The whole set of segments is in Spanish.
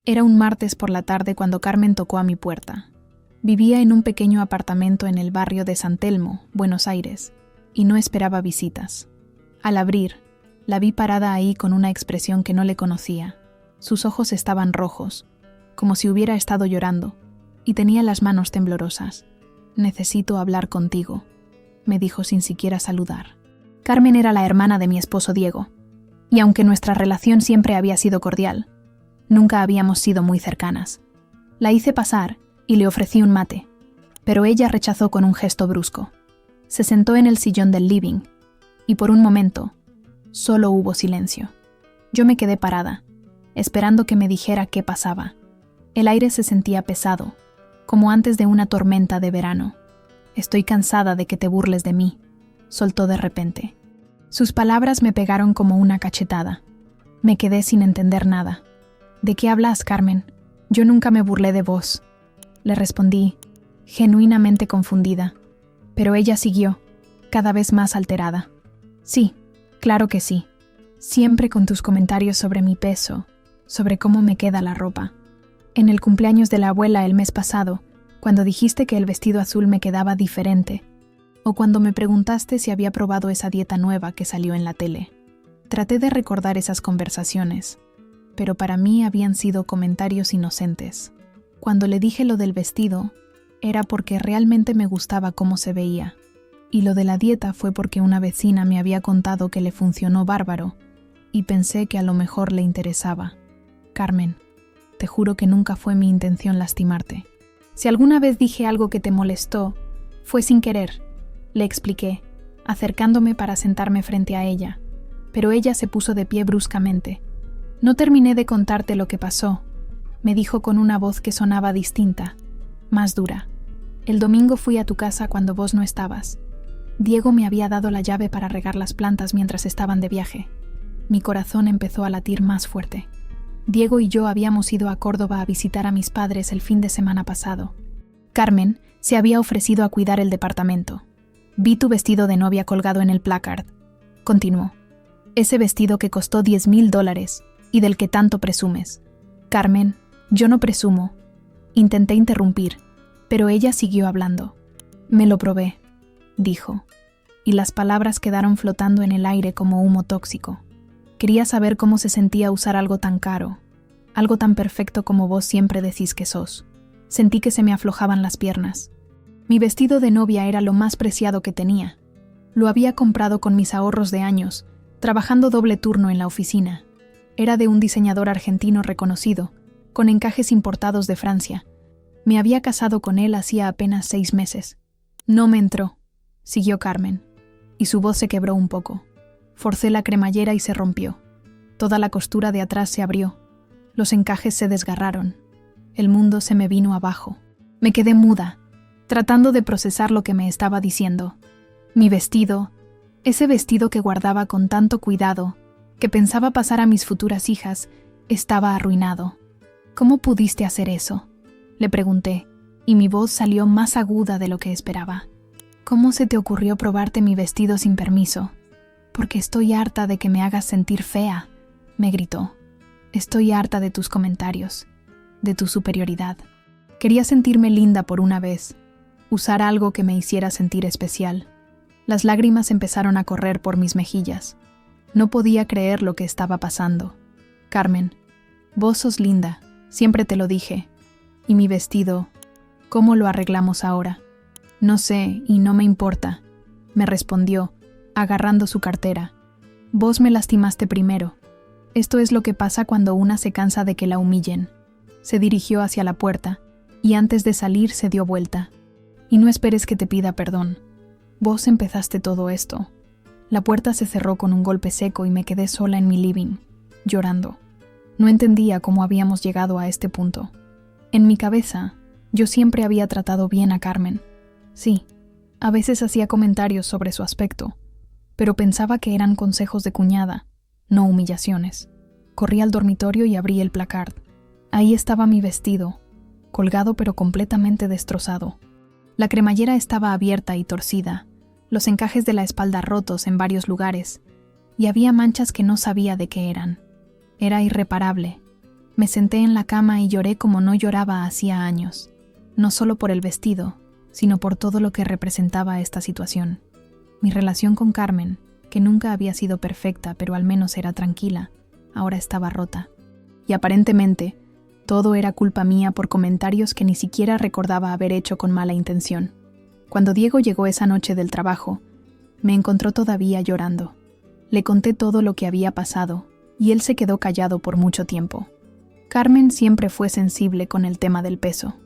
Era un martes por la tarde cuando Carmen tocó a mi puerta. Vivía en un pequeño apartamento en el barrio de San Telmo, Buenos Aires, y no esperaba visitas. Al abrir, la vi parada ahí con una expresión que no le conocía. Sus ojos estaban rojos, como si hubiera estado llorando, y tenía las manos temblorosas. «Necesito hablar contigo», me dijo sin siquiera saludar. Carmen era la hermana de mi esposo Diego, y aunque nuestra relación siempre había sido cordial, nunca habíamos sido muy cercanas. La hice pasar y le ofrecí un mate, pero ella rechazó con un gesto brusco. Se sentó en el sillón del living, y por un momento, solo hubo silencio. Yo me quedé parada, esperando que me dijera qué pasaba. El aire se sentía pesado, como antes de una tormenta de verano. «Estoy cansada de que te burles de mí», soltó de repente. Sus palabras me pegaron como una cachetada. Me quedé sin entender nada. «¿De qué hablas, Carmen? Yo nunca me burlé de vos», le respondí, genuinamente confundida. Pero ella siguió, cada vez más alterada. «Sí, claro que sí. Siempre con tus comentarios sobre mi peso, sobre cómo me queda la ropa. En el cumpleaños de la abuela el mes pasado, cuando dijiste que el vestido azul me quedaba diferente, o cuando me preguntaste si había probado esa dieta nueva que salió en la tele. Traté de recordar esas conversaciones, pero para mí habían sido comentarios inocentes. Cuando le dije lo del vestido, era porque realmente me gustaba cómo se veía, y lo de la dieta fue porque una vecina me había contado que le funcionó bárbaro, y pensé que a lo mejor le interesaba. Carmen, te juro que nunca fue mi intención lastimarte. Si alguna vez dije algo que te molestó, fue sin querer», le expliqué, acercándome para sentarme frente a ella, pero ella se puso de pie bruscamente. «No terminé de contarte lo que pasó», me dijo con una voz que sonaba distinta, más dura. «El domingo fui a tu casa cuando vos no estabas. Diego me había dado la llave para regar las plantas mientras estaban de viaje. Mi corazón empezó a latir más fuerte. Diego y yo habíamos ido a Córdoba a visitar a mis padres el fin de semana pasado. Carmen se había ofrecido a cuidar el departamento. Vi tu vestido de novia colgado en el placard», continuó. «Ese vestido que costó $10,000 y del que tanto presumes». «Carmen, yo no presumo». Intenté interrumpir, pero ella siguió hablando. «Me lo probé», dijo, y las palabras quedaron flotando en el aire como humo tóxico. «Quería saber cómo se sentía usar algo tan caro, algo tan perfecto como vos siempre decís que sos». Sentí que se me aflojaban las piernas. Mi vestido de novia era lo más preciado que tenía. Lo había comprado con mis ahorros de años, trabajando doble turno en la oficina. Era de un diseñador argentino reconocido, con encajes importados de Francia. Me había casado con él hacía apenas 6 meses. «No me entró», siguió Carmen, y su voz se quebró un poco. Forcé la cremallera y se rompió. Toda la costura de atrás se abrió. Los encajes se desgarraron. El mundo se me vino abajo. Me quedé muda, tratando de procesar lo que me estaba diciendo. Mi vestido, ese vestido que guardaba con tanto cuidado, que pensaba pasar a mis futuras hijas, estaba arruinado. «¿Cómo pudiste hacer eso?», le pregunté, y mi voz salió más aguda de lo que esperaba. «¿Cómo se te ocurrió probarte mi vestido sin permiso? Porque estoy harta de que me hagas sentir fea», me gritó. «Estoy harta de tus comentarios, de tu superioridad. Quería sentirme linda por una vez, usar algo que me hiciera sentir especial». Las lágrimas empezaron a correr por mis mejillas. No podía creer lo que estaba pasando. «Carmen, vos sos linda, siempre te lo dije. Y mi vestido, ¿cómo lo arreglamos ahora?». «No sé y no me importa», me respondió, agarrando su cartera. «Vos me lastimaste primero. Esto es lo que pasa cuando una se cansa de que la humillen». Se dirigió hacia la puerta, y antes de salir se dio vuelta. «Y no esperes que te pida perdón. Vos empezaste todo esto». La puerta se cerró con un golpe seco y me quedé sola en mi living, llorando. No entendía cómo habíamos llegado a este punto. En mi cabeza, yo siempre había tratado bien a Carmen. Sí, a veces hacía comentarios sobre su aspecto, pero pensaba que eran consejos de cuñada, no humillaciones. Corrí al dormitorio y abrí el placard. Ahí estaba mi vestido, colgado pero completamente destrozado. La cremallera estaba abierta y torcida, los encajes de la espalda rotos en varios lugares, y había manchas que no sabía de qué eran. Era irreparable. Me senté en la cama y lloré como no lloraba hacía años, no solo por el vestido, sino por todo lo que representaba esta situación. Mi relación con Carmen, que nunca había sido perfecta, pero al menos era tranquila, ahora estaba rota. Y aparentemente, todo era culpa mía por comentarios que ni siquiera recordaba haber hecho con mala intención. Cuando Diego llegó esa noche del trabajo, me encontró todavía llorando. Le conté todo lo que había pasado, y él se quedó callado por mucho tiempo. Carmen siempre fue sensible con el tema del peso,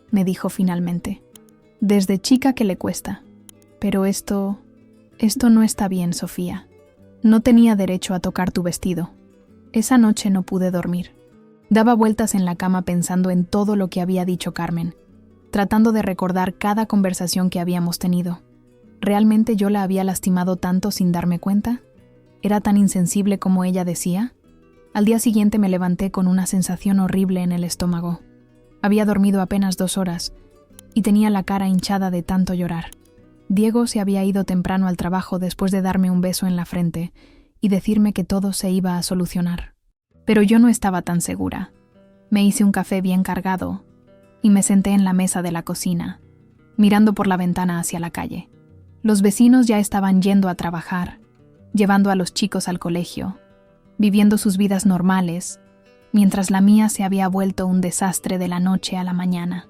me dijo finalmente. Desde chica que le cuesta. Pero esto no está bien, Sofía. No tenía derecho a tocar tu vestido. Esa noche no pude dormir. Daba vueltas en la cama pensando en todo lo que había dicho Carmen, tratando de recordar cada conversación que habíamos tenido. ¿Realmente yo la había lastimado tanto sin darme cuenta? ¿Era tan insensible como ella decía? Al día siguiente me levanté con una sensación horrible en el estómago. Había dormido apenas 2 horas y tenía la cara hinchada de tanto llorar. Diego se había ido temprano al trabajo después de darme un beso en la frente y decirme que todo se iba a solucionar. Pero yo no estaba tan segura. Me hice un café bien cargado y me senté en la mesa de la cocina, mirando por la ventana hacia la calle. Los vecinos ya estaban yendo a trabajar, llevando a los chicos al colegio, viviendo sus vidas normales, mientras la mía se había vuelto un desastre de la noche a la mañana.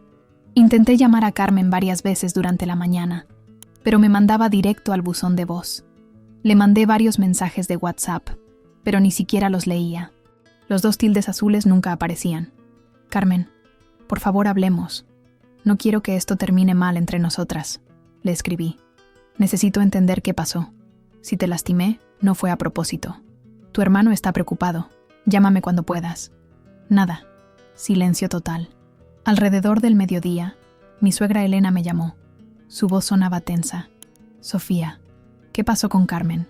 Intenté llamar a Carmen varias veces durante la mañana, pero me mandaba directo al buzón de voz. Le mandé varios mensajes de WhatsApp, pero ni siquiera los leía. Los 2 tildes azules nunca aparecían. Carmen, por favor hablemos. No quiero que esto termine mal entre nosotras, le escribí. Necesito entender qué pasó. Si te lastimé, no fue a propósito. Tu hermano está preocupado. Llámame cuando puedas. Nada. Silencio total. Alrededor del mediodía, mi suegra Elena me llamó. Su voz sonaba tensa. Sofía, ¿qué pasó con Carmen?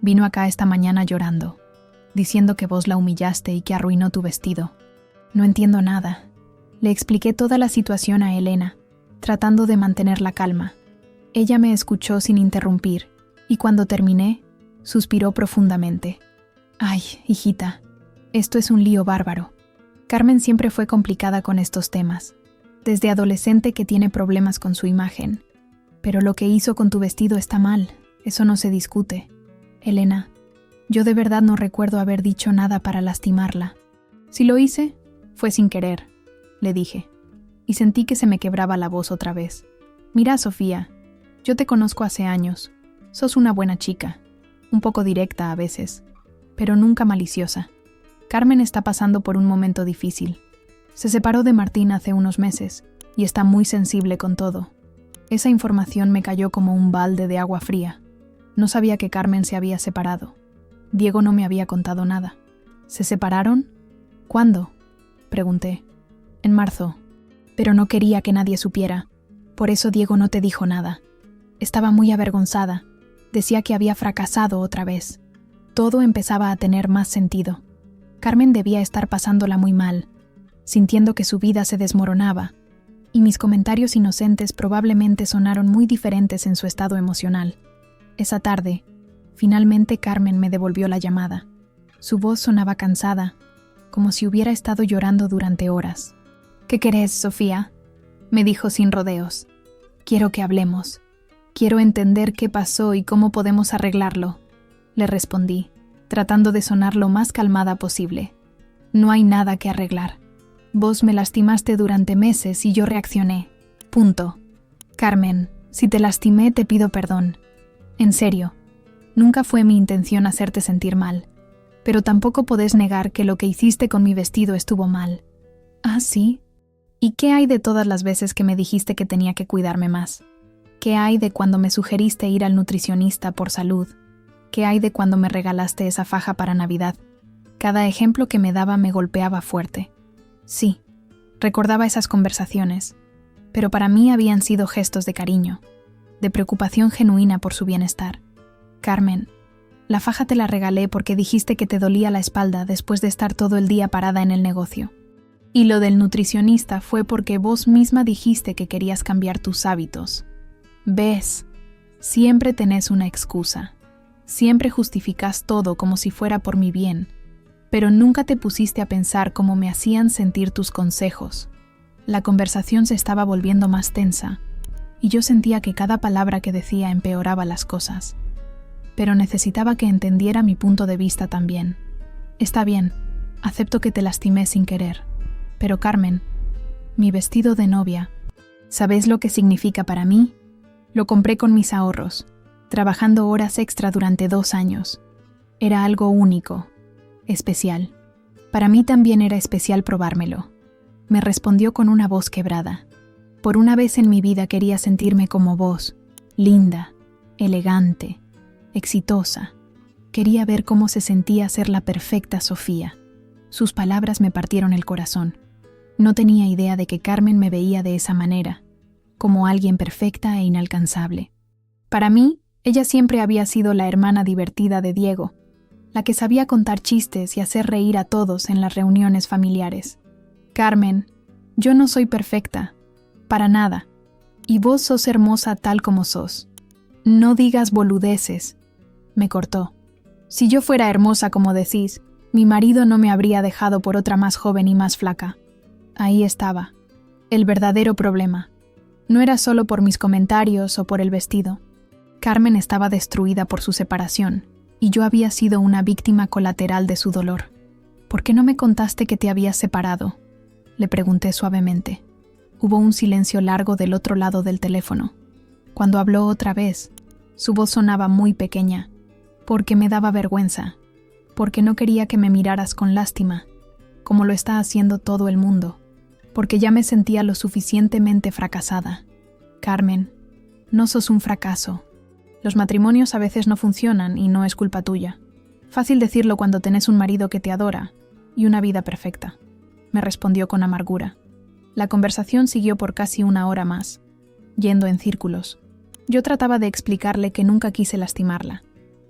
Vino acá esta mañana llorando, diciendo que vos la humillaste y que arruinó tu vestido. No entiendo nada. Le expliqué toda la situación a Elena, tratando de mantener la calma. Ella me escuchó sin interrumpir, y cuando terminé, suspiró profundamente. Ay, hijita, esto es un lío bárbaro. Carmen siempre fue complicada con estos temas, desde adolescente que tiene problemas con su imagen. Pero lo que hizo con tu vestido está mal, eso no se discute. Elena, yo de verdad no recuerdo haber dicho nada para lastimarla. Si lo hice, fue sin querer, le dije, y sentí que se me quebraba la voz otra vez. Mira, Sofía, yo te conozco hace años. Sos una buena chica, un poco directa a veces, pero nunca maliciosa. Carmen está pasando por un momento difícil. Se separó de Martín hace unos meses y está muy sensible con todo. Esa información me cayó como un balde de agua fría. No sabía que Carmen se había separado. Diego no me había contado nada. ¿Se separaron? ¿Cuándo?, pregunté. En marzo. Pero no quería que nadie supiera. Por eso Diego no te dijo nada. Estaba muy avergonzada. Decía que había fracasado otra vez. Todo empezaba a tener más sentido. Carmen debía estar pasándola muy mal, sintiendo que su vida se desmoronaba, y mis comentarios inocentes probablemente sonaron muy diferentes en su estado emocional. Esa tarde, finalmente Carmen me devolvió la llamada. Su voz sonaba cansada, como si hubiera estado llorando durante horas. ¿Qué querés, Sofía?, me dijo sin rodeos. Quiero que hablemos. Quiero entender qué pasó y cómo podemos arreglarlo, le respondí, tratando de sonar lo más calmada posible. No hay nada que arreglar. Vos me lastimaste durante meses y yo reaccioné. Punto. Carmen, si te lastimé te pido perdón. En serio, nunca fue mi intención hacerte sentir mal. Pero tampoco podés negar que lo que hiciste con mi vestido estuvo mal. ¿Ah, sí? ¿Y qué hay de todas las veces que me dijiste que tenía que cuidarme más? ¿Qué hay de cuando me sugeriste ir al nutricionista por salud? ¿Qué hay de cuando me regalaste esa faja para Navidad? Cada ejemplo que me daba me golpeaba fuerte. Sí, recordaba esas conversaciones, pero para mí habían sido gestos de cariño, de preocupación genuina por su bienestar. Carmen, la faja te la regalé porque dijiste que te dolía la espalda después de estar todo el día parada en el negocio. Y lo del nutricionista fue porque vos misma dijiste que querías cambiar tus hábitos. ¿Ves? Siempre tenés una excusa. Siempre justificás todo como si fuera por mi bien. pero nunca te pusiste a pensar cómo me hacían sentir tus consejos. La conversación se estaba volviendo más tensa, y yo sentía que cada palabra que decía empeoraba las cosas. Pero necesitaba que entendiera mi punto de vista también. Está bien, acepto que te lastimé sin querer. Pero Carmen, mi vestido de novia, ¿sabes lo que significa para mí? Lo compré con mis ahorros, trabajando horas extra durante 2 años. Era algo único, especial. Para mí también era especial probármelo. Me respondió con una voz quebrada. Por una vez en mi vida quería sentirme como vos, linda, elegante, exitosa. Quería ver cómo se sentía ser la perfecta Sofía. Sus palabras me partieron el corazón. No tenía idea de que Carmen me veía de esa manera, como alguien perfecta e inalcanzable. Para mí, ella siempre había sido la hermana divertida de Diego, la que sabía contar chistes y hacer reír a todos en las reuniones familiares. Carmen, yo no soy perfecta, para nada, y vos sos hermosa tal como sos. No digas boludeces, me cortó. Si yo fuera hermosa como decís, mi marido no me habría dejado por otra más joven y más flaca. Ahí estaba, el verdadero problema. No era solo por mis comentarios o por el vestido. Carmen estaba destruida por su separación, y yo había sido una víctima colateral de su dolor. ¿Por qué no me contaste que te habías separado?, le pregunté suavemente. Hubo un silencio largo del otro lado del teléfono. Cuando habló otra vez, su voz sonaba muy pequeña, porque me daba vergüenza, porque no quería que me miraras con lástima, como lo está haciendo todo el mundo, porque ya me sentía lo suficientemente fracasada. Carmen, no sos un fracaso. Los matrimonios a veces no funcionan y no es culpa tuya. Fácil decirlo cuando tenés un marido que te adora y una vida perfecta, me respondió con amargura. La conversación siguió por casi 1 hora más, yendo en círculos. Yo trataba de explicarle que nunca quise lastimarla.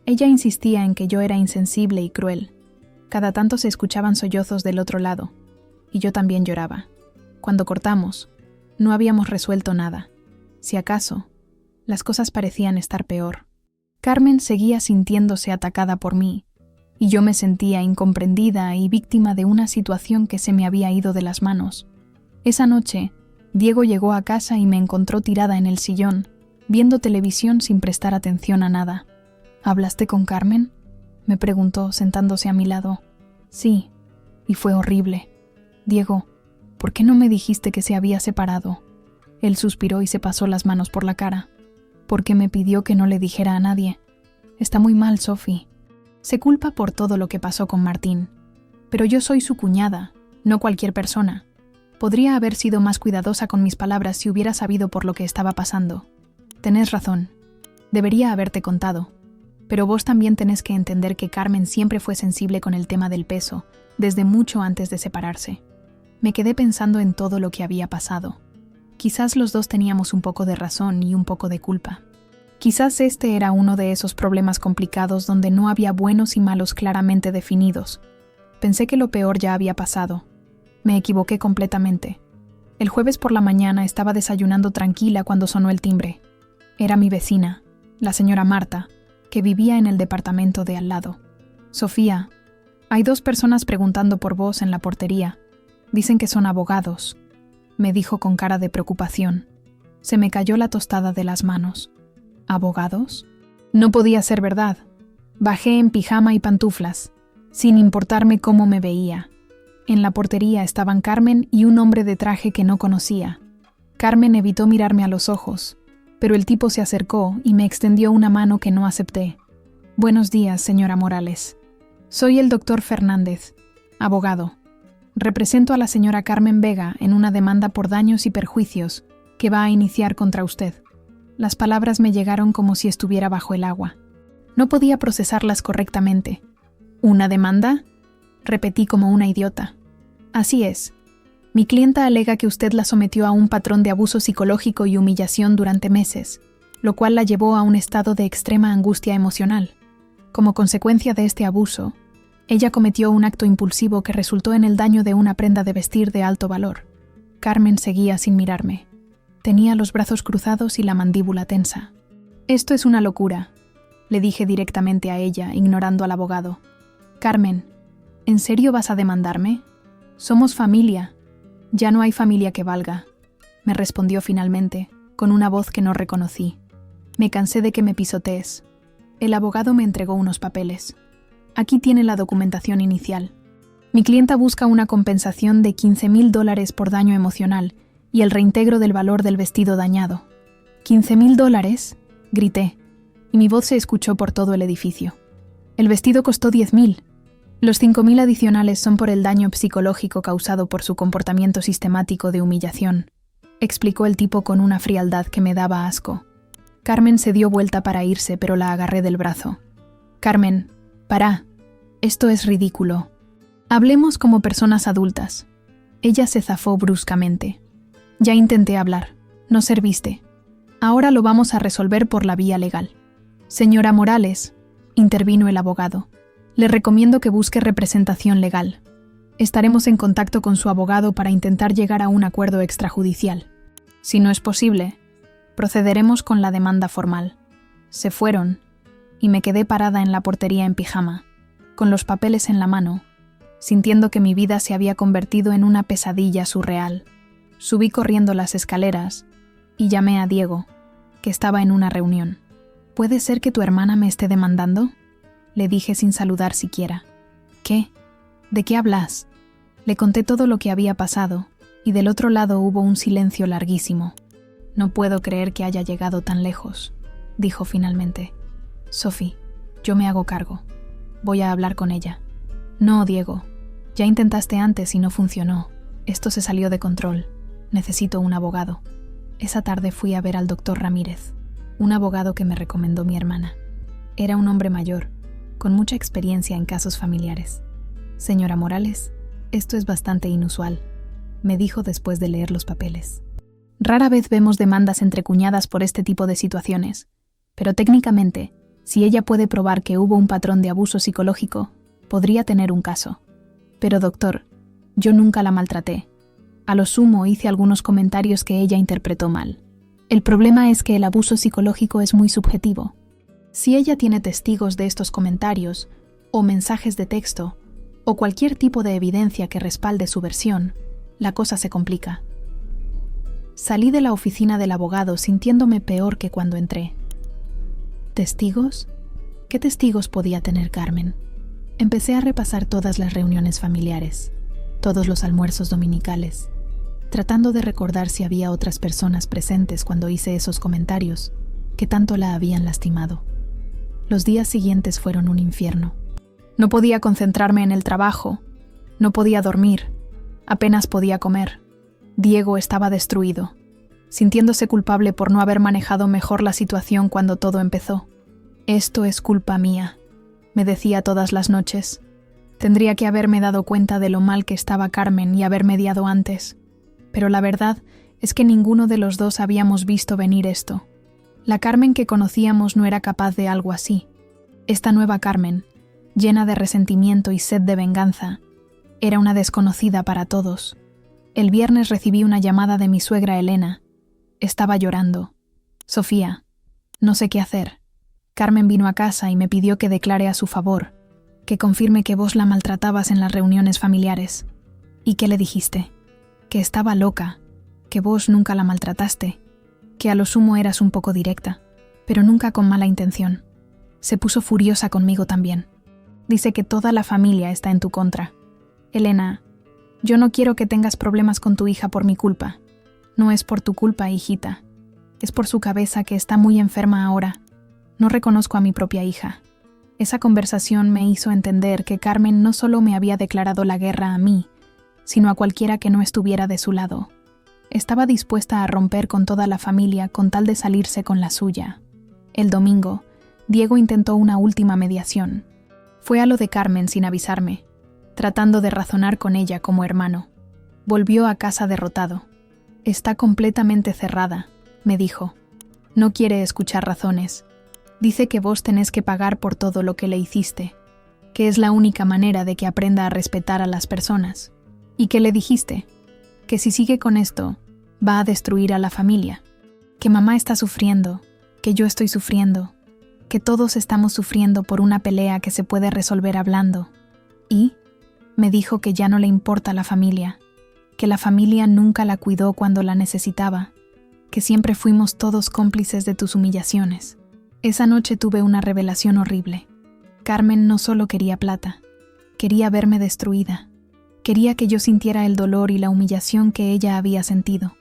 Ella insistía en que yo era insensible y cruel. Cada tanto se escuchaban sollozos del otro lado, y yo también lloraba. Cuando cortamos, no habíamos resuelto nada. Si acaso, las cosas parecían estar peor. Carmen seguía sintiéndose atacada por mí, y yo me sentía incomprendida y víctima de una situación que se me había ido de las manos. Esa noche, Diego llegó a casa y me encontró tirada en el sillón, viendo televisión sin prestar atención a nada. ¿Hablaste con Carmen?, me preguntó, sentándose a mi lado. Sí, y fue horrible. Diego, ¿por qué no me dijiste que se había separado? Él suspiró y se pasó las manos por la cara. Porque me pidió que no le dijera a nadie. Está muy mal, Sophie. Se culpa por todo lo que pasó con Martín. Pero yo soy su cuñada, no cualquier persona. Podría haber sido más cuidadosa con mis palabras si hubiera sabido por lo que estaba pasando. Tenés razón. Debería haberte contado. Pero vos también tenés que entender que Carmen siempre fue sensible con el tema del peso, desde mucho antes de separarse. Me quedé pensando en todo lo que había pasado. Quizás los dos teníamos un poco de razón y un poco de culpa. Quizás este era uno de esos problemas complicados donde no había buenos y malos claramente definidos. Pensé que lo peor ya había pasado. Me equivoqué completamente. El jueves por la mañana estaba desayunando tranquila cuando sonó el timbre. Era mi vecina, la señora Marta, que vivía en el departamento de al lado. Sofía, hay 2 personas preguntando por vos en la portería. Dicen que son abogados, me dijo con cara de preocupación. Se me cayó la tostada de las manos. ¿Abogados? No podía ser verdad. Bajé en pijama y pantuflas, sin importarme cómo me veía. En la portería estaban Carmen y un hombre de traje que no conocía. Carmen evitó mirarme a los ojos, pero el tipo se acercó y me extendió una mano que no acepté. Buenos días, señora Morales. Soy el doctor Fernández, abogado. Represento a la señora Carmen Vega en una demanda por daños y perjuicios que va a iniciar contra usted. Las palabras me llegaron como si estuviera bajo el agua. No podía procesarlas correctamente. ¿Una demanda?, repetí como una idiota. Así es. Mi clienta alega que usted la sometió a un patrón de abuso psicológico y humillación durante meses, lo cual la llevó a un estado de extrema angustia emocional. Como consecuencia de este abuso, ella cometió un acto impulsivo que resultó en el daño de una prenda de vestir de alto valor. Carmen seguía sin mirarme. Tenía los brazos cruzados y la mandíbula tensa. Esto es una locura, le dije directamente a ella, ignorando al abogado. Carmen, ¿En serio vas a demandarme? Somos familia. Ya no hay familia que valga, me respondió finalmente, con una voz que no reconocí. Me cansé de que me pisotees. El abogado me entregó unos papeles. Aquí tiene la documentación inicial. Mi clienta busca una compensación de $15,000 por daño emocional y el reintegro del valor del vestido dañado. ¿$15,000? Grité, y mi voz se escuchó por todo el edificio. El vestido costó $10,000. Los $5,000 adicionales son por el daño psicológico causado por su comportamiento sistemático de humillación, explicó el tipo con una frialdad que me daba asco. Carmen se dio vuelta para irse, pero la agarré del brazo. Carmen, para. Esto es ridículo. Hablemos como personas adultas. Ella se zafó bruscamente. Ya intenté hablar. No serviste. Ahora lo vamos a resolver por la vía legal. Señora Morales, intervino el abogado, le recomiendo que busque representación legal. Estaremos en contacto con su abogado para intentar llegar a un acuerdo extrajudicial. Si no es posible, procederemos con la demanda formal. Se fueron, y me quedé parada en la portería en pijama, con los papeles en la mano, sintiendo que mi vida se había convertido en una pesadilla surreal. Subí corriendo las escaleras y llamé a Diego, que estaba en una reunión. ¿Puede ser que tu hermana me esté demandando?, le dije sin saludar siquiera. ¿Qué? ¿De qué hablas? Le conté todo lo que había pasado, y del otro lado hubo un silencio larguísimo. No puedo creer que haya llegado tan lejos, dijo finalmente. Sophie, yo me hago cargo. Voy a hablar con ella. No, Diego. Ya intentaste antes y no funcionó. Esto se salió de control. Necesito un abogado. Esa tarde fui a ver al doctor Ramírez, un abogado que me recomendó mi hermana. Era un hombre mayor, con mucha experiencia en casos familiares. Señora Morales, esto es bastante inusual, me dijo después de leer los papeles. Rara vez vemos demandas entre cuñadas por este tipo de situaciones, pero técnicamente, si ella puede probar que hubo un patrón de abuso psicológico, podría tener un caso. Pero doctor, yo nunca la maltraté. A lo sumo hice algunos comentarios que ella interpretó mal. El problema es que el abuso psicológico es muy subjetivo. Si ella tiene testigos de estos comentarios, o mensajes de texto, o cualquier tipo de evidencia que respalde su versión, la cosa se complica. Salí de la oficina del abogado sintiéndome peor que cuando entré. ¿Testigos? ¿Qué testigos podía tener Carmen? Empecé a repasar todas las reuniones familiares, todos los almuerzos dominicales, tratando de recordar si había otras personas presentes cuando hice esos comentarios que tanto la habían lastimado. Los días siguientes fueron un infierno. No podía concentrarme en el trabajo, no podía dormir, apenas podía comer. Diego estaba destruido, sintiéndose culpable por no haber manejado mejor la situación cuando todo empezó. Esto es culpa mía, me decía todas las noches. Tendría que haberme dado cuenta de lo mal que estaba Carmen y haber mediado antes. Pero la verdad es que ninguno de los dos habíamos visto venir esto. La Carmen que conocíamos no era capaz de algo así. Esta nueva Carmen, llena de resentimiento y sed de venganza, era una desconocida para todos. El viernes recibí una llamada de mi suegra Elena. Estaba llorando. Sofía, no sé qué hacer. Carmen vino a casa y me pidió que declare a su favor, que confirme que vos la maltratabas en las reuniones familiares. ¿Y qué le dijiste? Que estaba loca, que vos nunca la maltrataste, que a lo sumo eras un poco directa, pero nunca con mala intención. Se puso furiosa conmigo también. Dice que toda la familia está en tu contra. Elena, yo no quiero que tengas problemas con tu hija por mi culpa. No es por tu culpa, hijita. Es por su cabeza que está muy enferma ahora. No reconozco a mi propia hija. Esa conversación me hizo entender que Carmen no solo me había declarado la guerra a mí, sino a cualquiera que no estuviera de su lado. Estaba dispuesta a romper con toda la familia con tal de salirse con la suya. El domingo, Diego intentó una última mediación. Fue a lo de Carmen sin avisarme, tratando de razonar con ella como hermano. Volvió a casa derrotado. Está completamente cerrada, me dijo. No quiere escuchar razones. Dice que vos tenés que pagar por todo lo que le hiciste, que es la única manera de que aprenda a respetar a las personas. ¿Y qué le dijiste? Que si sigue con esto, va a destruir a la familia. Que mamá está sufriendo, que yo estoy sufriendo, que todos estamos sufriendo por una pelea que se puede resolver hablando. ¿Y? Me dijo que ya no le importa la familia, que la familia nunca la cuidó cuando la necesitaba, que siempre fuimos todos cómplices de tus humillaciones. Esa noche tuve una revelación horrible. Carmen no solo quería plata, quería verme destruida. Quería que yo sintiera el dolor y la humillación que ella había sentido.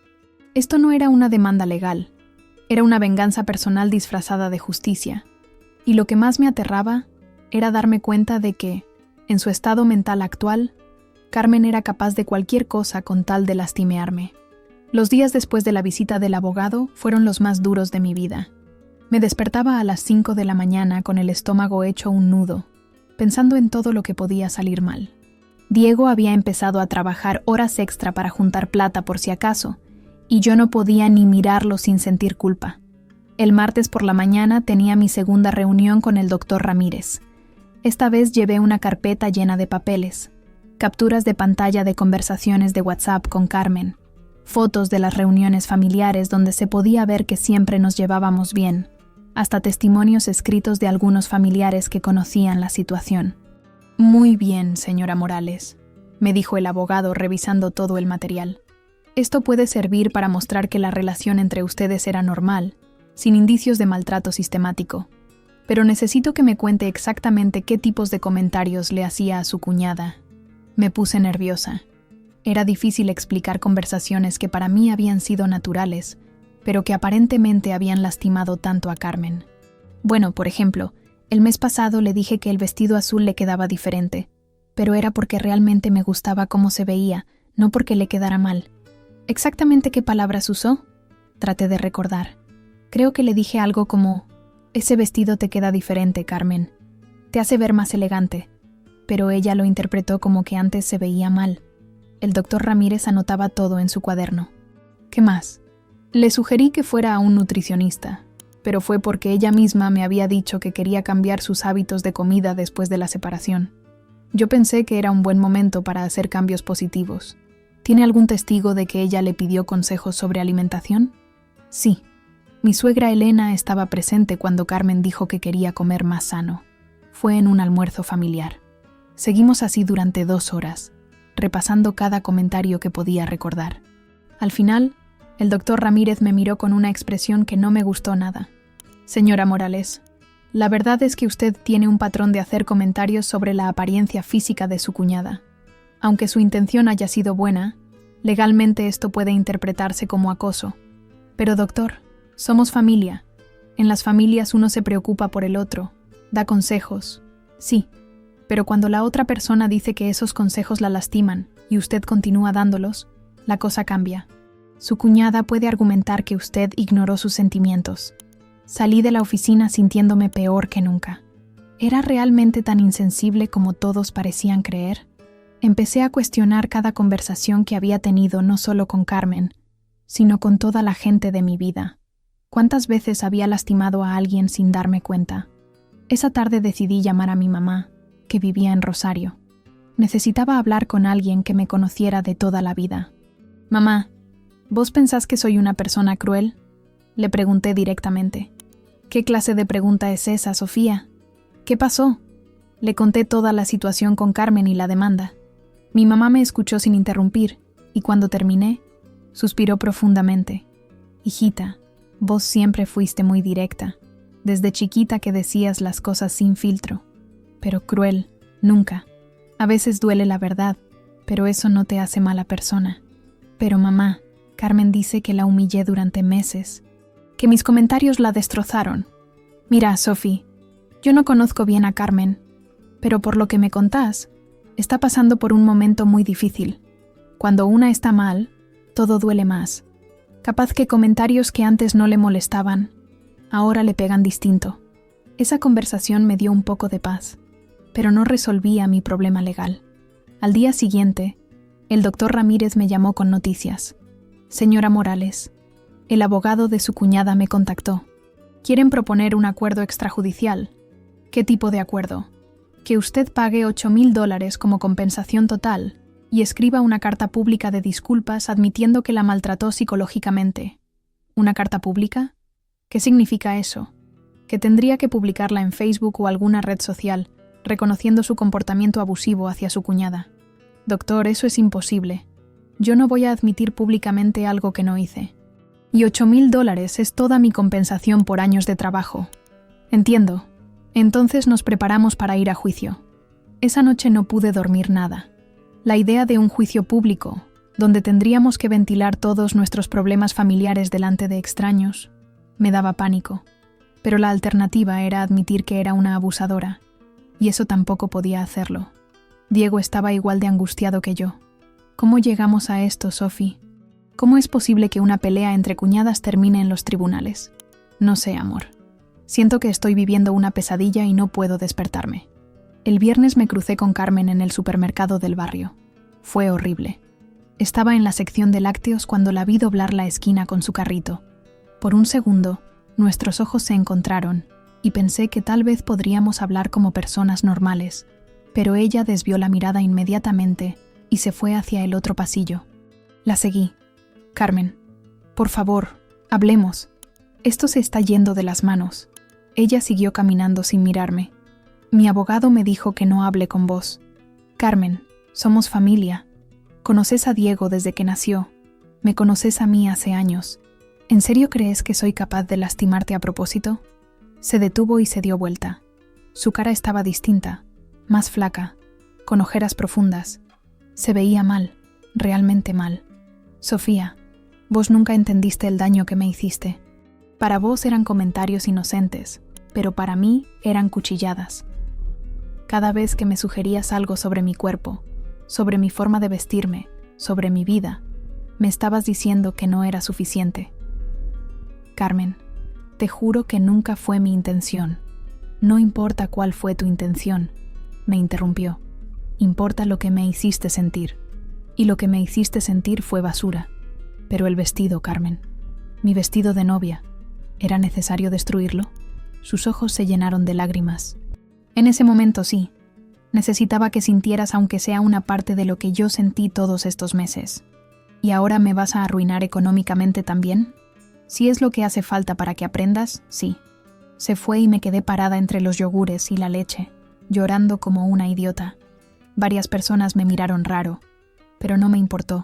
Esto no era una demanda legal, era una venganza personal disfrazada de justicia. Y lo que más me aterraba era darme cuenta de que, en su estado mental actual, Carmen era capaz de cualquier cosa con tal de lastimearme. Los días después de la visita del abogado fueron los más duros de mi vida. Me despertaba a las 5 de la mañana con el estómago hecho un nudo, pensando en todo lo que podía salir mal. Diego había empezado a trabajar horas extra para juntar plata por si acaso, y yo no podía ni mirarlo sin sentir culpa. El martes por la mañana tenía mi segunda reunión con el doctor Ramírez. Esta vez llevé una carpeta llena de papeles, capturas de pantalla de conversaciones de WhatsApp con Carmen, fotos de las reuniones familiares donde se podía ver que siempre nos llevábamos bien, hasta testimonios escritos de algunos familiares que conocían la situación. Muy bien, señora Morales, me dijo el abogado revisando todo el material. Esto puede servir para mostrar que la relación entre ustedes era normal, sin indicios de maltrato sistemático. Pero necesito que me cuente exactamente qué tipos de comentarios le hacía a su cuñada. Me puse nerviosa. Era difícil explicar conversaciones que para mí habían sido naturales, pero que aparentemente habían lastimado tanto a Carmen. Bueno, por ejemplo, el mes pasado le dije que el vestido azul le quedaba diferente, pero era porque realmente me gustaba cómo se veía, no porque le quedara mal. ¿Exactamente qué palabras usó? Traté de recordar. Creo que le dije algo como: ese vestido te queda diferente, Carmen. Te hace ver más elegante. Pero ella lo interpretó como que antes se veía mal. El doctor Ramírez anotaba todo en su cuaderno. ¿Qué más? Le sugerí que fuera a un nutricionista, pero fue porque ella misma me había dicho que quería cambiar sus hábitos de comida después de la separación. Yo pensé que era un buen momento para hacer cambios positivos. ¿Tiene algún testigo de que ella le pidió consejos sobre alimentación? Sí. Mi suegra Elena estaba presente cuando Carmen dijo que quería comer más sano. Fue en un almuerzo familiar. Seguimos así durante 2 horas, repasando cada comentario que podía recordar. Al final, el doctor Ramírez me miró con una expresión que no me gustó nada. Señora Morales, la verdad es que usted tiene un patrón de hacer comentarios sobre la apariencia física de su cuñada. Aunque su intención haya sido buena, legalmente esto puede interpretarse como acoso. Pero doctor, somos familia. En las familias uno se preocupa por el otro, da consejos. Sí, pero cuando la otra persona dice que esos consejos la lastiman y usted continúa dándolos, la cosa cambia. Su cuñada puede argumentar que usted ignoró sus sentimientos. Salí de la oficina sintiéndome peor que nunca. ¿Era realmente tan insensible como todos parecían creer? Empecé a cuestionar cada conversación que había tenido no solo con Carmen, sino con toda la gente de mi vida. ¿Cuántas veces había lastimado a alguien sin darme cuenta? Esa tarde decidí llamar a mi mamá, que vivía en Rosario. Necesitaba hablar con alguien que me conociera de toda la vida. Mamá, ¿vos pensás que soy una persona cruel? Le pregunté directamente. ¿Qué clase de pregunta es esa, Sofía? ¿Qué pasó? Le conté toda la situación con Carmen y la demanda. Mi mamá me escuchó sin interrumpir, y cuando terminé, suspiró profundamente. Hijita, vos siempre fuiste muy directa, desde chiquita que decías las cosas sin filtro. Pero cruel, nunca. A veces duele la verdad, pero eso no te hace mala persona. Pero mamá, Carmen dice que la humillé durante meses, que mis comentarios la destrozaron. Mira, Sophie, yo no conozco bien a Carmen, pero por lo que me contás, está pasando por un momento muy difícil. Cuando una está mal, todo duele más. Capaz que comentarios que antes no le molestaban, ahora le pegan distinto. Esa conversación me dio un poco de paz, pero no resolvía mi problema legal. Al día siguiente, el doctor Ramírez me llamó con noticias. Señora Morales, el abogado de su cuñada me contactó. Quieren proponer un acuerdo extrajudicial. ¿Qué tipo de acuerdo? Que usted pague $8,000 como compensación total y escriba una carta pública de disculpas admitiendo que la maltrató psicológicamente. ¿Una carta pública? ¿Qué significa eso? Que tendría que publicarla en Facebook o alguna red social, reconociendo su comportamiento abusivo hacia su cuñada. Doctor, eso es imposible. Yo no voy a admitir públicamente algo que no hice. Y $8,000 es toda mi compensación por años de trabajo. Entiendo. Entonces nos preparamos para ir a juicio. Esa noche no pude dormir nada. La idea de un juicio público, donde tendríamos que ventilar todos nuestros problemas familiares delante de extraños, me daba pánico. Pero la alternativa era admitir que era una abusadora, y eso tampoco podía hacerlo. Diego estaba igual de angustiado que yo. ¿Cómo llegamos a esto, Sophie? ¿Cómo es posible que una pelea entre cuñadas termine en los tribunales? No sé, amor. Siento que estoy viviendo una pesadilla y no puedo despertarme. El viernes me crucé con Carmen en el supermercado del barrio. Fue horrible. Estaba en la sección de lácteos cuando la vi doblar la esquina con su carrito. Por un segundo, nuestros ojos se encontraron y pensé que tal vez podríamos hablar como personas normales, pero ella desvió la mirada inmediatamente y se fue hacia el otro pasillo. La seguí. Carmen, por favor, hablemos. Esto se está yendo de las manos. Ella siguió caminando sin mirarme. Mi abogado me dijo que no hable con vos. Carmen, somos familia. Conoces a Diego desde que nació. Me conoces a mí hace años. ¿En serio crees que soy capaz de lastimarte a propósito? Se detuvo y se dio vuelta. Su cara estaba distinta, más flaca, con ojeras profundas. Se veía mal, realmente mal. Sofía, vos nunca entendiste el daño que me hiciste. Para vos eran comentarios inocentes, pero para mí eran cuchilladas. Cada vez que me sugerías algo sobre mi cuerpo, sobre mi forma de vestirme, sobre mi vida, me estabas diciendo que no era suficiente. Carmen, te juro que nunca fue mi intención. No importa cuál fue tu intención, me interrumpió. Importa lo que me hiciste sentir. Y lo que me hiciste sentir fue basura. Pero el vestido, Carmen, mi vestido de novia, ¿era necesario destruirlo? Sus ojos se llenaron de lágrimas. En ese momento sí. Necesitaba que sintieras aunque sea una parte de lo que yo sentí todos estos meses. ¿Y ahora me vas a arruinar económicamente también? Si es lo que hace falta para que aprendas, sí. Se fue y me quedé parada entre los yogures y la leche, llorando como una idiota. Varias personas me miraron raro, pero no me importó.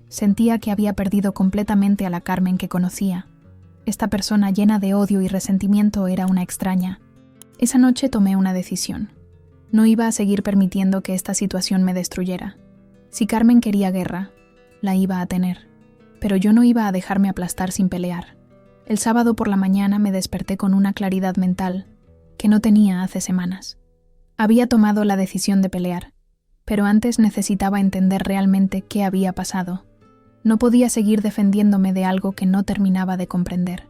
Sentía que había perdido completamente a la Carmen que conocía. Esta persona llena de odio y resentimiento era una extraña. Esa noche tomé una decisión. No iba a seguir permitiendo que esta situación me destruyera. Si Carmen quería guerra, la iba a tener. Pero yo no iba a dejarme aplastar sin pelear. El sábado por la mañana me desperté con una claridad mental que no tenía hace semanas. Había tomado la decisión de pelear, pero antes necesitaba entender realmente qué había pasado. No podía seguir defendiéndome de algo que no terminaba de comprender.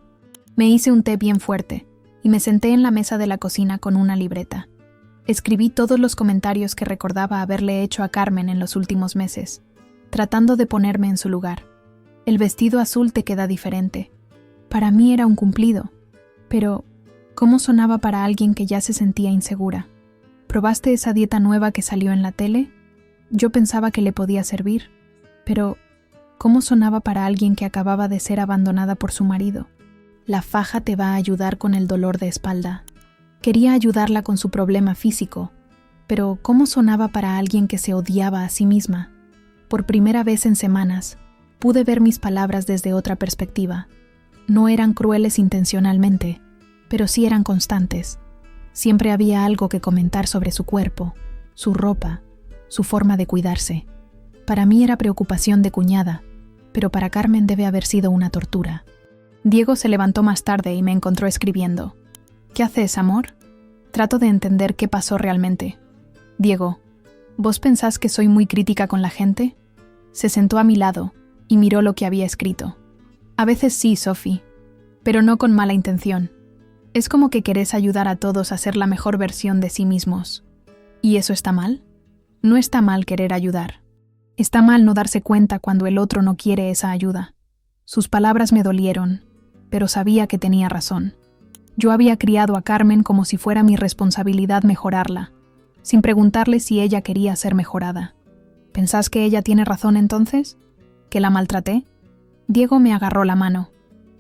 Me hice un té bien fuerte y me senté en la mesa de la cocina con una libreta. Escribí todos los comentarios que recordaba haberle hecho a Carmen en los últimos meses, tratando de ponerme en su lugar. El vestido azul te queda diferente. Para mí era un cumplido, pero ¿cómo sonaba para alguien que ya se sentía insegura? ¿Probaste esa dieta nueva que salió en la tele? Yo pensaba que le podía servir, pero ¿cómo sonaba para alguien que acababa de ser abandonada por su marido? La faja te va a ayudar con el dolor de espalda. Quería ayudarla con su problema físico, pero ¿cómo sonaba para alguien que se odiaba a sí misma? Por primera vez en semanas, pude ver mis palabras desde otra perspectiva. No eran crueles intencionalmente, pero sí eran constantes. Siempre había algo que comentar sobre su cuerpo, su ropa, su forma de cuidarse. Para mí era preocupación de cuñada, pero para Carmen debe haber sido una tortura. Diego se levantó más tarde y me encontró escribiendo. ¿Qué haces, amor? Trato de entender qué pasó realmente. Diego, ¿vos pensás que soy muy crítica con la gente? Se sentó a mi lado y miró lo que había escrito. A veces sí, Sophie, pero no con mala intención. Es como que querés ayudar a todos a ser la mejor versión de sí mismos. ¿Y eso está mal? No está mal querer ayudar. Está mal no darse cuenta cuando el otro no quiere esa ayuda. Sus palabras me dolieron, pero sabía que tenía razón. Yo había criado a Carmen como si fuera mi responsabilidad mejorarla, sin preguntarle si ella quería ser mejorada. ¿Pensás que ella tiene razón entonces? ¿Que la maltraté? Diego me agarró la mano.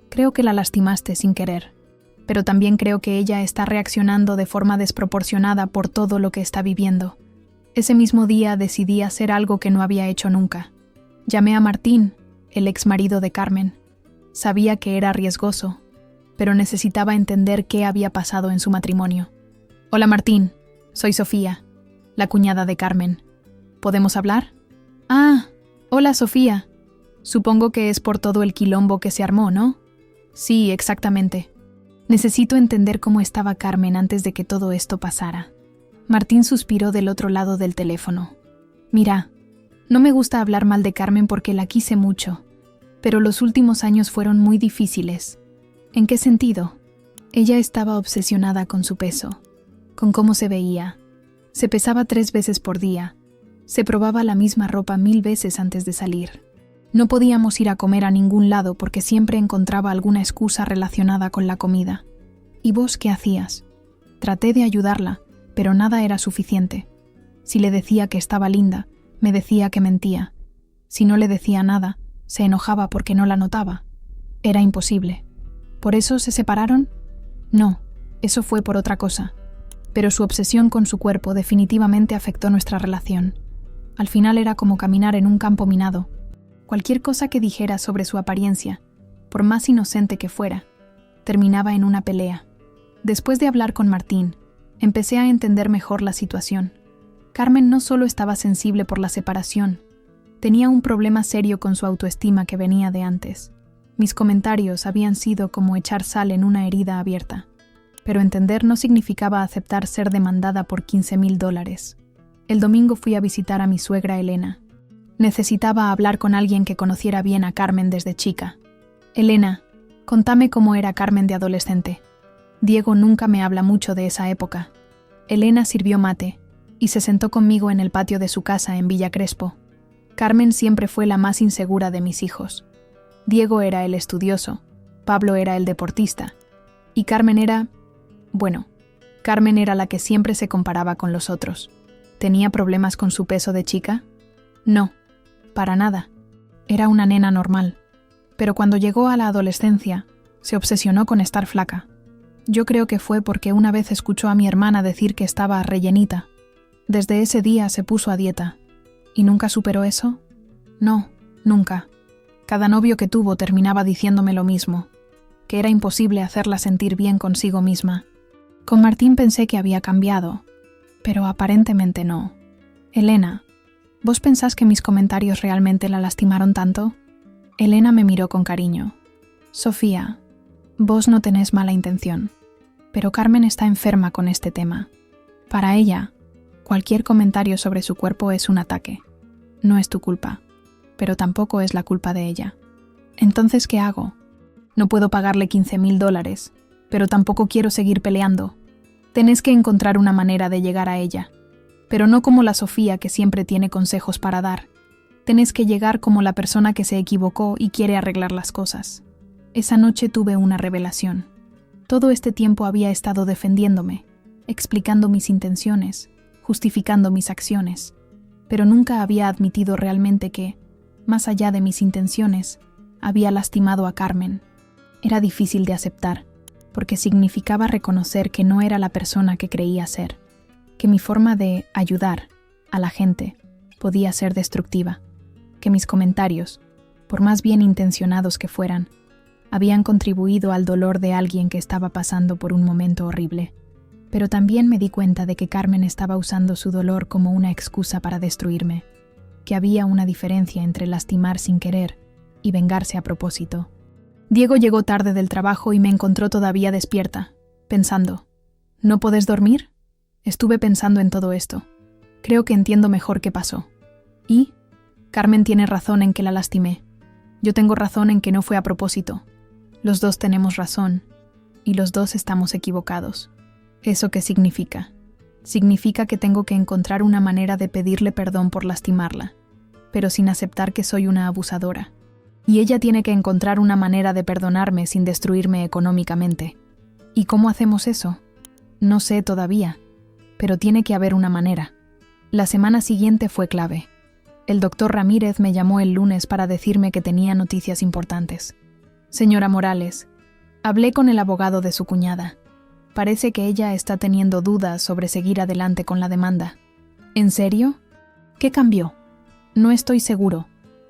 Creo que la lastimaste sin querer, pero también creo que ella está reaccionando de forma desproporcionada por todo lo que está viviendo. Ese mismo día decidí hacer algo que no había hecho nunca. Llamé a Martín, el ex marido de Carmen. Sabía que era riesgoso, pero necesitaba entender qué había pasado en su matrimonio. Hola Martín, soy Sofía, la cuñada de Carmen. ¿Podemos hablar? Ah, hola Sofía. Supongo que es por todo el quilombo que se armó, ¿no? Sí, exactamente. Necesito entender cómo estaba Carmen antes de que todo esto pasara. Martín suspiró del otro lado del teléfono. Mira, no me gusta hablar mal de Carmen porque la quise mucho, pero los últimos años fueron muy difíciles. ¿En qué sentido? Ella estaba obsesionada con su peso, con cómo se veía. Se pesaba 3 veces por día. Se probaba la misma ropa 1000 veces antes de salir. No podíamos ir a comer a ningún lado porque siempre encontraba alguna excusa relacionada con la comida. ¿Y vos qué hacías? Traté de ayudarla, pero nada era suficiente. Si le decía que estaba linda, me decía que mentía. Si no le decía nada, se enojaba porque no la notaba. Era imposible. ¿Por eso se separaron? No, eso fue por otra cosa. Pero su obsesión con su cuerpo definitivamente afectó nuestra relación. Al final era como caminar en un campo minado. Cualquier cosa que dijera sobre su apariencia, por más inocente que fuera, terminaba en una pelea. Después de hablar con Martín, empecé a entender mejor la situación. Carmen no solo estaba sensible por la separación, tenía un problema serio con su autoestima que venía de antes. Mis comentarios habían sido como echar sal en una herida abierta, pero entender no significaba aceptar ser demandada por $15,000. El domingo fui a visitar a mi suegra Elena. Necesitaba hablar con alguien que conociera bien a Carmen desde chica. Elena, contame cómo era Carmen de adolescente. Diego nunca me habla mucho de esa época. Elena sirvió mate y se sentó conmigo en el patio de su casa en Villa Crespo. Carmen siempre fue la más insegura de mis hijos. Diego era el estudioso, Pablo era el deportista, y Carmen era... Bueno, Carmen era la que siempre se comparaba con los otros. ¿Tenía problemas con su peso de chica? No, para nada. Era una nena normal. Pero cuando llegó a la adolescencia, se obsesionó con estar flaca. Yo creo que fue porque una vez escuchó a mi hermana decir que estaba rellenita. Desde ese día se puso a dieta. ¿Y nunca superó eso? No, nunca. Cada novio que tuvo terminaba diciéndome lo mismo, que era imposible hacerla sentir bien consigo misma. Con Martín pensé que había cambiado, pero aparentemente no. Elena, ¿vos pensás que mis comentarios realmente la lastimaron tanto? Elena me miró con cariño. Sofía, vos no tenés mala intención, pero Carmen está enferma con este tema. Para ella, cualquier comentario sobre su cuerpo es un ataque. No es tu culpa, pero tampoco es la culpa de ella. Entonces, ¿qué hago? No puedo pagarle $15,000, pero tampoco quiero seguir peleando. Tenés que encontrar una manera de llegar a ella, pero no como la Sofía que siempre tiene consejos para dar. Tenés que llegar como la persona que se equivocó y quiere arreglar las cosas. Esa noche tuve una revelación. Todo este tiempo había estado defendiéndome, explicando mis intenciones, justificando mis acciones, pero nunca había admitido realmente que, más allá de mis intenciones, había lastimado a Carmen. Era difícil de aceptar, porque significaba reconocer que no era la persona que creía ser, que mi forma de ayudar a la gente podía ser destructiva, que mis comentarios, por más bien intencionados que fueran, habían contribuido al dolor de alguien que estaba pasando por un momento horrible. Pero también me di cuenta de que Carmen estaba usando su dolor como una excusa para destruirme, que había una diferencia entre lastimar sin querer y vengarse a propósito. Diego llegó tarde del trabajo y me encontró todavía despierta, pensando, ¿no podés dormir? Estuve pensando en todo esto. Creo que entiendo mejor qué pasó. ¿Y? Carmen tiene razón en que la lastimé. Yo tengo razón en que no fue a propósito. Los dos tenemos razón, y los dos estamos equivocados. ¿Eso qué significa? Significa que tengo que encontrar una manera de pedirle perdón por lastimarla, pero sin aceptar que soy una abusadora. Y ella tiene que encontrar una manera de perdonarme sin destruirme económicamente. ¿Y cómo hacemos eso? No sé todavía, pero tiene que haber una manera. La semana siguiente fue clave. El doctor Ramírez me llamó el lunes para decirme que tenía noticias importantes. Señora Morales, hablé con el abogado de su cuñada. Parece que ella está teniendo dudas sobre seguir adelante con la demanda. ¿En serio? ¿Qué cambió? No estoy seguro,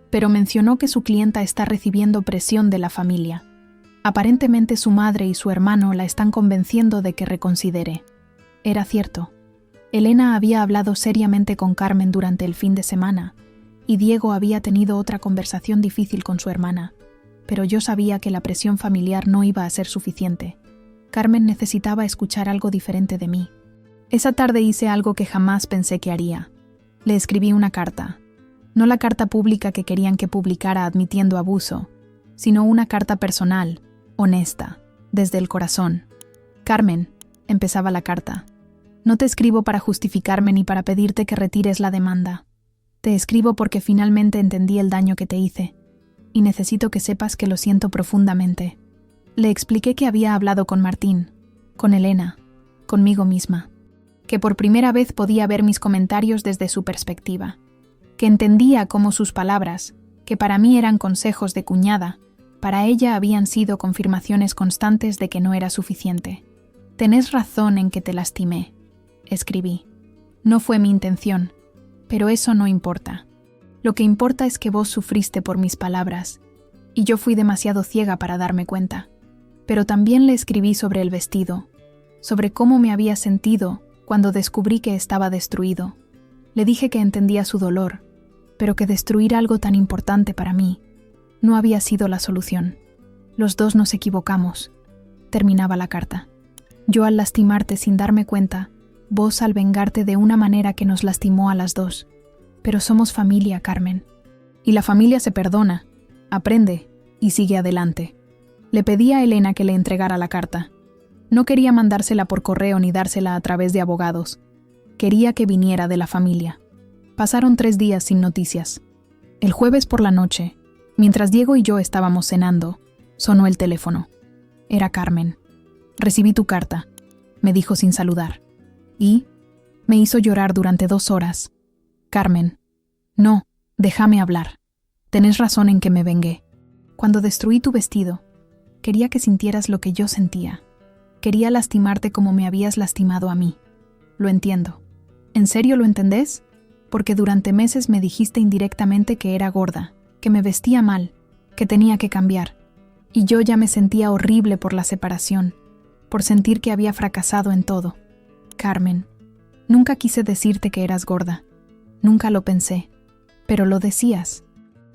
pero mencionó que su clienta está recibiendo presión de la familia. Aparentemente su madre y su hermano la están convenciendo de que reconsidere. Era cierto. Elena había hablado seriamente con Carmen durante el fin de semana, y Diego había tenido otra conversación difícil con su hermana, pero yo sabía que la presión familiar no iba a ser suficiente. Carmen necesitaba escuchar algo diferente de mí. Esa tarde hice algo que jamás pensé que haría. Le escribí una carta. No la carta pública que querían que publicara admitiendo abuso, sino una carta personal, honesta, desde el corazón. Carmen, empezaba la carta, no te escribo para justificarme ni para pedirte que retires la demanda. Te escribo porque finalmente entendí el daño que te hice, y necesito que sepas que lo siento profundamente. Le expliqué que había hablado con Martín, con Elena, conmigo misma, que por primera vez podía ver mis comentarios desde su perspectiva, que entendía cómo sus palabras, que para mí eran consejos de cuñada, para ella habían sido confirmaciones constantes de que no era suficiente. Tenés razón en que te lastimé, escribí. No fue mi intención, pero eso no importa. Lo que importa es que vos sufriste por mis palabras, y yo fui demasiado ciega para darme cuenta. Pero también le escribí sobre el vestido, sobre cómo me había sentido cuando descubrí que estaba destruido. Le dije que entendía su dolor, pero que destruir algo tan importante para mí no había sido la solución. Los dos nos equivocamos, terminaba la carta. Yo al lastimarte sin darme cuenta, vos al vengarte de una manera que nos lastimó a las dos. Pero somos familia, Carmen. Y la familia se perdona, aprende y sigue adelante. Le pedí a Elena que le entregara la carta. No quería mandársela por correo ni dársela a través de abogados. Quería que viniera de la familia. Pasaron 3 días sin noticias. El jueves por la noche, mientras Diego y yo estábamos cenando, sonó el teléfono. Era Carmen. Recibí tu carta, me dijo sin saludar. Y me hizo llorar durante 2 horas. Carmen, no, déjame hablar. Tenés razón en que me vengué. Cuando destruí tu vestido, quería que sintieras lo que yo sentía. Quería lastimarte como me habías lastimado a mí. Lo entiendo. ¿En serio lo entendés? Porque durante meses me dijiste indirectamente que era gorda, que me vestía mal, que tenía que cambiar. Y yo ya me sentía horrible por la separación, por sentir que había fracasado en todo. Carmen, nunca quise decirte que eras gorda. Nunca lo pensé, pero lo decías.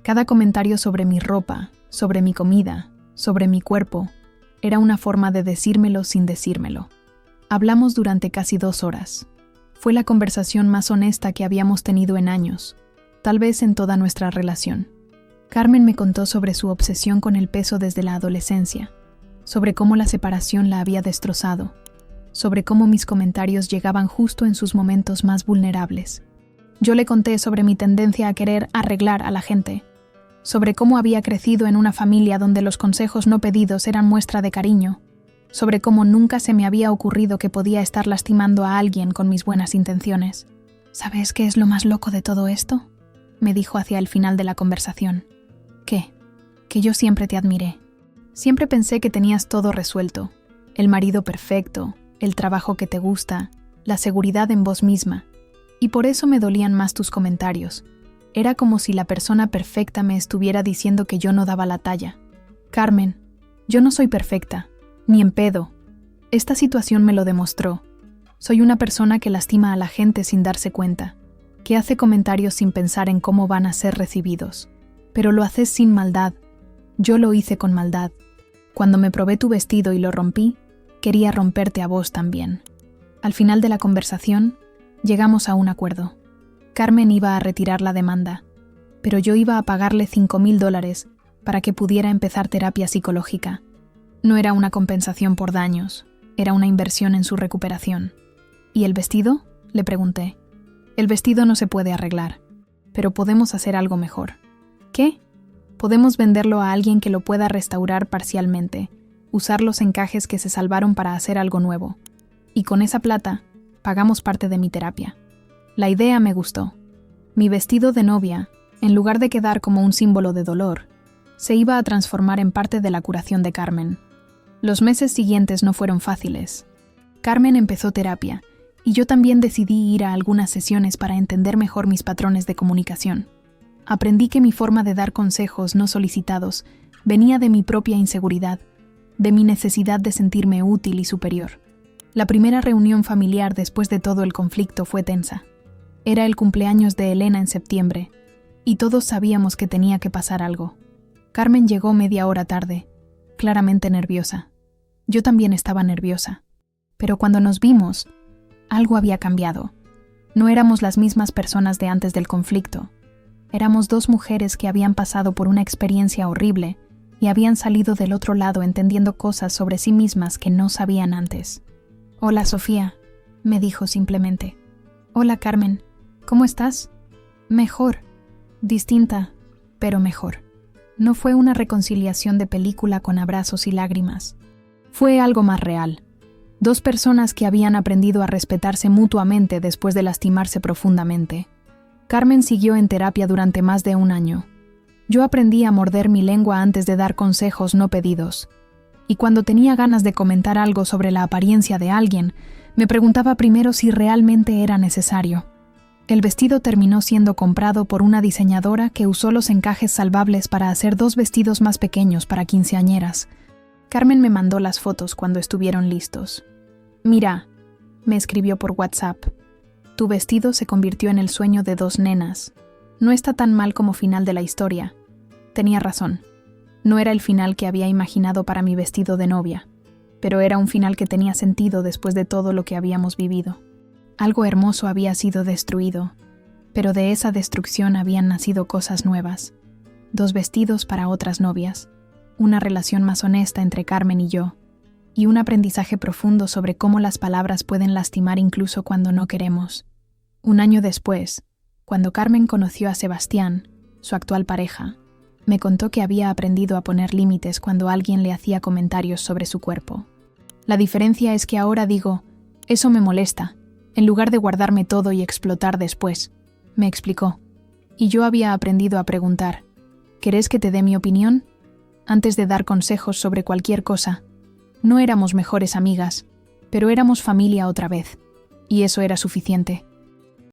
Cada comentario sobre mi ropa, sobre mi comida, sobre mi cuerpo, era una forma de decírmelo sin decírmelo. Hablamos durante casi 2 horas. Fue la conversación más honesta que habíamos tenido en años, tal vez en toda nuestra relación. Carmen me contó sobre su obsesión con el peso desde la adolescencia, sobre cómo la separación la había destrozado, sobre cómo mis comentarios llegaban justo en sus momentos más vulnerables. Yo le conté sobre mi tendencia a querer arreglar a la gente, sobre cómo había crecido en una familia donde los consejos no pedidos eran muestra de cariño, sobre cómo nunca se me había ocurrido que podía estar lastimando a alguien con mis buenas intenciones. ¿Sabes qué es lo más loco de todo esto?, me dijo hacia el final de la conversación. ¿Qué? Que yo siempre te admiré. Siempre pensé que tenías todo resuelto, el marido perfecto, el trabajo que te gusta, la seguridad en vos misma, y por eso me dolían más tus comentarios. Era como si la persona perfecta me estuviera diciendo que yo no daba la talla. Carmen, yo no soy perfecta, ni en pedo. Esta situación me lo demostró. Soy una persona que lastima a la gente sin darse cuenta, que hace comentarios sin pensar en cómo van a ser recibidos. Pero lo haces sin maldad. Yo lo hice con maldad. Cuando me probé tu vestido y lo rompí, quería romperte a vos también. Al final de la conversación, llegamos a un acuerdo. Carmen iba a retirar la demanda, pero yo iba a pagarle $5,000 para que pudiera empezar terapia psicológica. No era una compensación por daños, era una inversión en su recuperación. ¿Y el vestido?, le pregunté. El vestido no se puede arreglar, pero podemos hacer algo mejor. ¿Qué? Podemos venderlo a alguien que lo pueda restaurar parcialmente, usar los encajes que se salvaron para hacer algo nuevo. Y con esa plata, pagamos parte de mi terapia. La idea me gustó. Mi vestido de novia, en lugar de quedar como un símbolo de dolor, se iba a transformar en parte de la curación de Carmen. Los meses siguientes no fueron fáciles. Carmen empezó terapia, Y yo también decidí ir a algunas sesiones para entender mejor mis patrones de comunicación. Aprendí que mi forma de dar consejos no solicitados venía de mi propia inseguridad, de mi necesidad de sentirme útil y superior. La primera reunión familiar después de todo el conflicto fue tensa. Era el cumpleaños de Elena en septiembre, y todos sabíamos que tenía que pasar algo. Carmen llegó media hora tarde, claramente nerviosa. Yo también estaba nerviosa. Pero cuando nos vimos, algo había cambiado. No éramos las mismas personas de antes del conflicto. Éramos dos mujeres que habían pasado por una experiencia horrible y habían salido del otro lado entendiendo cosas sobre sí mismas que no sabían antes. «Hola, Sofía», me dijo simplemente. «Hola, Carmen. ¿Cómo estás?» «Mejor. Distinta, pero mejor». No fue una reconciliación de película con abrazos y lágrimas. Fue algo más real. Dos personas que habían aprendido a respetarse mutuamente después de lastimarse profundamente. Carmen siguió en terapia durante más de un año. Yo aprendí a morder mi lengua antes de dar consejos no pedidos. Y cuando tenía ganas de comentar algo sobre la apariencia de alguien, me preguntaba primero si realmente era necesario. El vestido terminó siendo comprado por una diseñadora que usó los encajes salvables para hacer 2 vestidos más pequeños para quinceañeras. Carmen me mandó las fotos cuando estuvieron listos. «Mira», me escribió por WhatsApp, «tu vestido se convirtió en el sueño de 2 nenas. No está tan mal como final de la historia». Tenía razón. No era el final que había imaginado para mi vestido de novia, pero era un final que tenía sentido después de todo lo que habíamos vivido. Algo hermoso había sido destruido, pero de esa destrucción habían nacido cosas nuevas. 2 vestidos para otras novias, una relación más honesta entre Carmen y yo, y un aprendizaje profundo sobre cómo las palabras pueden lastimar incluso cuando no queremos. Un año después, cuando Carmen conoció a Sebastián, su actual pareja, me contó que había aprendido a poner límites cuando alguien le hacía comentarios sobre su cuerpo. La diferencia es que ahora digo, «Eso me molesta», en lugar de guardarme todo y explotar después, me explicó. Y yo había aprendido a preguntar, «¿Querés que te dé mi opinión?», antes de dar consejos sobre cualquier cosa. No éramos mejores amigas, pero éramos familia otra vez, y eso era suficiente.